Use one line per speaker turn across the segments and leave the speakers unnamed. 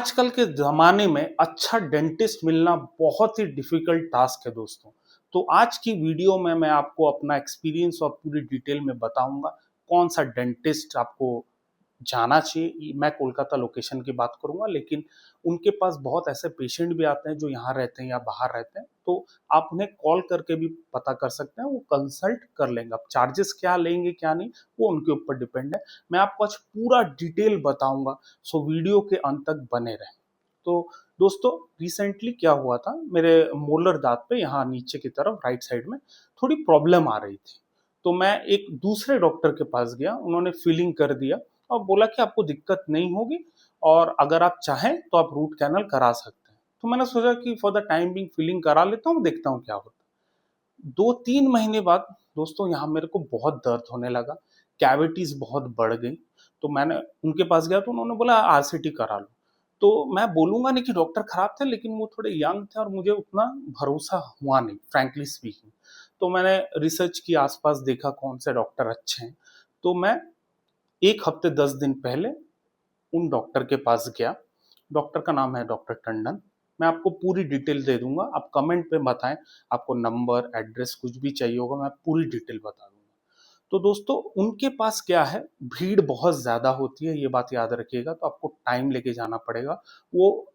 आजकल के ज़माने में अच्छा डेंटिस्ट मिलना बहुत ही डिफ़िकल्ट टास्क है दोस्तों। तो आज की वीडियो में मैं आपको अपना एक्सपीरियंस और पूरी डिटेल में बताऊँगा, कौन-सा डेंटिस्ट आपको जाना चाहिए। मैं कोलकाता लोकेशन की बात करूँगा, लेकिन उनके पास बहुत ऐसे पेशेंट भी आते हैं जो यहाँ रहते हैं या बाहर रहते हैं, तो आप उन्हें कॉल करके भी पता कर सकते हैं, वो कंसल्ट कर लेंगे। अब चार्जेस क्या लेंगे क्या नहीं, वो उनके ऊपर डिपेंड है। मैं आपको आज पूरा डिटेल बताऊँगा, सो वीडियो के अंत तक बने रहें। तो दोस्तों, रिसेंटली क्या हुआ था, मेरे मोलर दाँत पे यहाँ नीचे की तरफ राइट साइड में थोड़ी प्रॉब्लम आ रही थी। तो मैं एक दूसरे डॉक्टर के पास गया, उन्होंने फिलिंग कर दिया और बोला कि आपको दिक्कत नहीं होगी और अगर आप चाहें तो आप रूट कैनल करा सकते हैं। तो मैंने सोचा कि for the time being filling करा लेता हूँ, देखता हूँ क्या होता है। 2-3 महीने बाद दोस्तों यहाँ मेरे को बहुत दर्द होने लगा, कैविटीज़ बहुत बढ़ गई। तो मैंने उनके पास गया तो उन्होंने बोला आरसीटी करा लो। तो मैं बोलूँगा नहीं कि डॉक्टर खराब थे, लेकिन वो थोड़े यंग थे और मुझे उतना भरोसा हुआ नहीं, फ्रैंकली स्पीकिंग। तो मैंने रिसर्च की, आस-पास देखा कौन से डॉक्टर अच्छे हैं। तो मैं 1 हफ्ते 10 दिन पहले उन डॉक्टर के पास गया। डॉक्टर का नाम है डॉक्टर टंडन। मैं आपको पूरी डिटेल दे दूँगा, आप कमेंट पे बताएँ, आपको नंबर, एड्रेस कुछ भी चाहिए होगा, मैं पूरी डिटेल बता दूँगा। तो दोस्तों, उनके पास क्या है, भीड़ बहुत ज़्यादा होती है, ये बात याद रखिएगा, तो आपको टाइम लेके जाना पड़ेगा। वो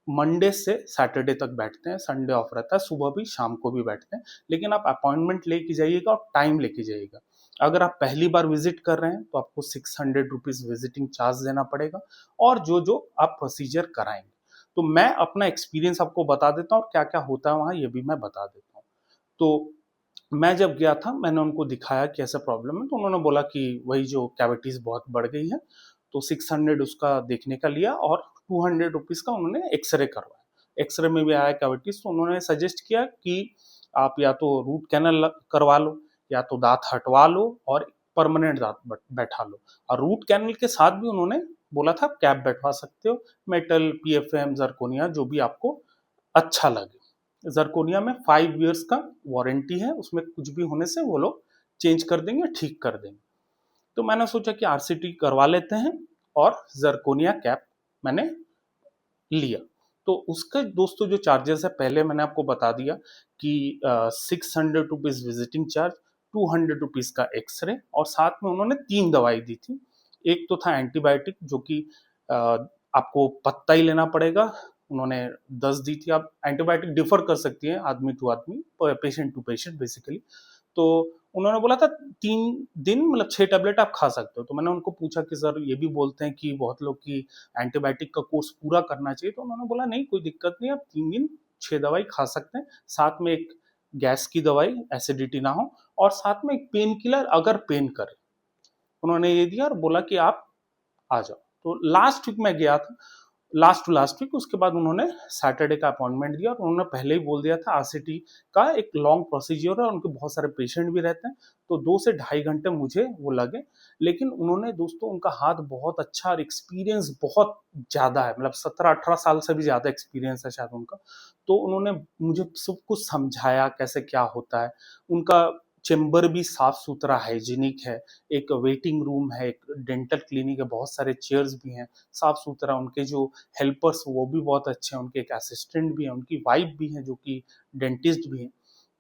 मंडे से सैटरडे तक बैठते हैं, संडे ऑफ रहता है, सुबह भी शाम को भी बैठते हैं, लेकिन आप अपॉइंटमेंट लेके जाइएगा और टाइम लेके जाइएगा। अगर आप पहली बार विजिट कर रहे हैं तो आपको 600 रुपीज़ विजिटिंग चार्ज देना पड़ेगा और जो-जो आप प्रोसीजर कराएँगे। तो मैं अपना एक्सपीरियंस आपको बता देता हूँ और क्या-क्या होता है वहाँ, ये भी मैं बता देता हूँ। तो मैं जब गया था, मैंने उनको दिखाया कि ऐसा प्रॉब्लम है, तो उन्होंने बोला कि वही जो कैविटीज़ बहुत बढ़ गई है, तो 600 उसका देखने का लिया और 200 रुपीज़ का उन्होंने एक्स-रे करवाया। एक्स-रे में भी आया कैविटीज़, तो उन्होंने सजेस्ट किया कि आप या तो रूट कैनल करवा लो, या तो दाँत हटवा लो और परमानेंट दाँत बैठा लो। और रूट कैनल के साथ भी उन्होंने बोला था कैप बैठवा सकते हो, मेटल, पीएफएम, ज़िरकोनिया, जो भी आपको अच्छा लगे। ज़िरकोनिया में 5 इयर्स का वारंटी है, उसमें कुछ भी होने से वो लोग चेंज कर देंगे, ठीक कर देंगे। तो मैंने सोचा कि आरसीटी करवा लेते हैं और ज़िरकोनिया कैप मैंने लिया। तो उसका दोस्तों जो चार्जेस है, पहले मैंने आपको बता दिया कि 600 रुपीज़ विजिटिंग चार्ज, 200 रुपीज़ का एक्स-रे और साथ में उन्होंने 3 दवाई दी थी। एक तो था एंटीबायोटिक, जो कि अ, आपको पत्ता ही लेना पड़ेगा, उन्होंने 10 दी थी। आप एंटीबायोटिक डिफ़र कर सकती है आदमी टू आदमी, पेशेंट टू पेशेंट बेसिकली। तो उन्होंने बोला था 3 दिन मतलब 6 टैबलेट आप खा सकते हो। तो मैंने उनको पूछा कि सर, ये भी बोलते हैं कि बहुत लोग की एंटीबायोटिक का कोर्स पूरा करना चाहिए, तो उन्होंने बोला नहीं, कोई दिक्कत नहीं है, आप 3 दिन 6 दवाई खा सकते हैं। साथ में एक गैस की दवाई, एसिडिटी ना हो, और साथ में एक पेन किलर अगर पेन करे। उन्होंने ये दिया और बोला कि आप आ जाओ। तो लास्ट वीक मैं गया था, लास्ट टू लास्ट वीक। उसके बाद उन्होंने सैटरडे का अपॉइंटमेंट दिया और उन्होंने पहले ही बोल दिया था आरसीटी का एक लॉन्ग प्रोसीजर है, उनके बहुत सारे पेशेंट भी रहते हैं, तो 2 से ढाई घंटे मुझे वो लगे। लेकिन उन्होंने दोस्तों, उनका हाथ बहुत अच्छा और एक्सपीरियंस बहुत ज़्यादा है, मतलब 17-18 साल से भी ज़्यादा एक्सपीरियंस है शायद उनका। तो उन्होंने मुझे सब कुछ समझाया कैसे क्या होता है। उनका चेंबर भी साफ-सुथरा हाइजीनिक है, एक वेटिंग रूम है, एक डेंटल क्लिनिक है, बहुत सारे चेयर्स भी हैं, साफ-सुथरा। उनके जो हेल्पर्स वो भी बहुत अच्छे हैं, उनके एक असिस्टेंट भी हैं, उनकी वाइफ भी हैं जो कि डेंटिस्ट भी हैं।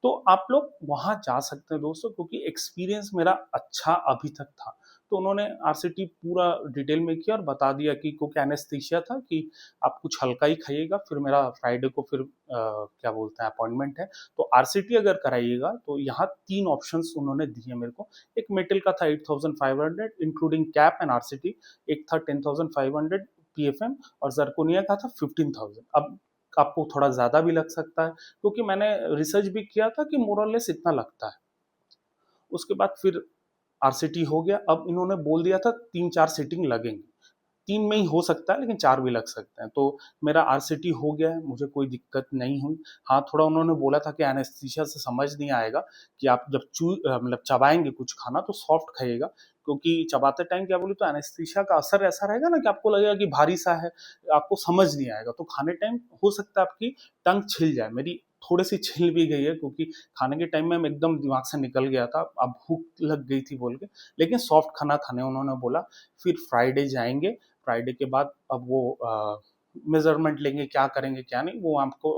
तो आप लोग वहाँ जा सकते हैं दोस्तों, क्योंकि एक्सपीरियंस मेरा अच्छा अभी तक था। तो उन्होंने आरसीटी पूरा डिटेल में किया और बता दिया कि क्योंकि एनेस्थीसिया था कि आप कुछ हल्का ही खाइएगा, फिर मेरा फ्राइडे को फिर क्या बोलते हैं अपॉइंटमेंट है। तो आरसीटी अगर कराइएगा तो यहाँ 3 ऑप्शंस उन्होंने दिए मेरे को। एक मेटल का था 8500 इंक्लूडिंग कैप एंड आरसीटी, एक था 10500 पीएफएम और ज़िरकोनिया का था 15000। अब आपको थोड़ा ज़्यादा भी लग सकता है, क्योंकि मैंने रिसर्च भी किया था कि मोर और लेस इतना लगता है। उसके बाद फिर आरसीटी हो गया। अब इन्होंने बोल दिया था 3-4 सीटिंग लगेंगी। 3 में ही हो सकता है, लेकिन 4 भी लग सकते हैं। तो मेरा आरसीटी हो गया है, मुझे कोई दिक्कत नहीं हुई। हाँ, थोड़ा उन्होंने बोला था कि एनेस्थीसिया से समझ नहीं आएगा कि आप जब मतलब चबाएँगे कुछ खाना तो सॉफ्ट खाइएगा, क्योंकि चबाते टाइम क्या बोलूँ तो एनेस्थीसिया का असर ऐसा रहेगा ना कि आपको लगेगा कि भारी-सा है, आपको समझ नहीं आएगा। तो खाने टाइम हो सकता है आपकी टंग छिल जाए। मेरी थोड़ी-सी छिल भी गई है, क्योंकि खाने के टाइम में मैं एकदम दिमाग से निकल गया था, अब भूख लग गई थी बोल के, लेकिन सॉफ्ट खाना खाने उन्होंने बोला। फिर फ्राइडे जाएँगे, फ्राइडे के बाद अब वो मेजरमेंट लेंगे, क्या करेंगे क्या नहीं, वो आपको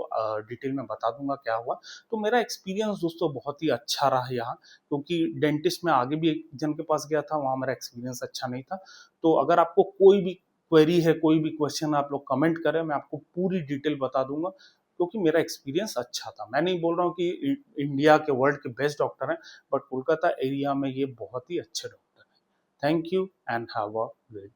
डिटेल में बता दूंगा क्या हुआ। तो मेरा एक्सपीरियंस दोस्तों बहुत ही अच्छा रहा यहाँ, क्योंकि डेंटिस्ट में आगे भी एक जन के पास गया था, वहाँ मेरा एक्सपीरियंस अच्छा नहीं था। तो अगर आपको कोई भी क्वेरी है, कोई भी क्वेश्चन, आप लोग कमेंट करें, मैं आपको पूरी डिटेल बता दूंगा, क्योंकि मेरा एक्सपीरियंस अच्छा था। मैं नहीं बोल रहा हूँ कि इंडिया के वर्ल्ड के बेस्ट डॉक्टर हैं, बट कोलकाता एरिया में ये बहुत ही अच्छे डॉक्टर हैं। Thank you and have a great